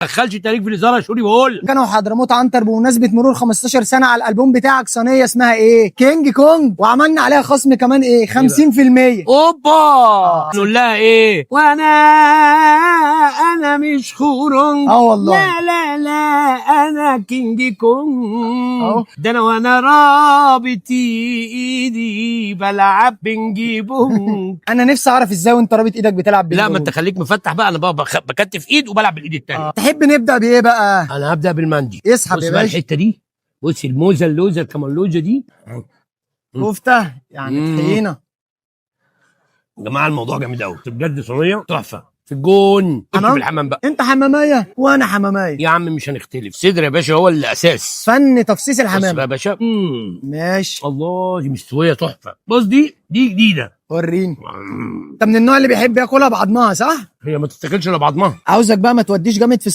دخلش التاريخ في الإزارة يا شوري بقول. كانوا حضرموت عنتر بمناسبه مرور 15 سنه على الالبوم بتاعك صينيه اسمها ايه؟ كينج كونج، وعملنا عليها خصم كمان ايه؟ 50%. اوبا نقول لها ايه؟ انا مش خورونج. والله. لا لا لا انا كينج كونج. أهو. ده انا وانا رابط ايدي بلعب بنجي بونج. انا نفسي اعرف ازاي وانت رابط ايدك بتلعب بينج لا ما بونج. انت خليك مفتح بقى، انا بقى بكتف ايد وبلعب بالايد التانية. تحب نبدا بايه بقى؟ انا هبدا بالمانجي. اسحب بص يا بقى باشا. الحته دي، بص الموزه اللوزه الكمالوجه دي. كفته يعني طحينه. يا جماعه الموضوع جامد قوي بجد، صينيه تحفه في الجون. خش في الحمام بقى. انت حماميه وانا حماميه يا عم مش هنختلف، صدر يا باشا هو اللي اساس فن تفصيص بص الحمام. بقى يا باشا. ماشي. الله دي مستويه تحفه. بص دي جديده. وريني. انت من النوع اللي بيحب ياكلها بعضمها صح؟ هي ما تتاكلش الا بعضمها. عاوزك بقى ما توديش جامد في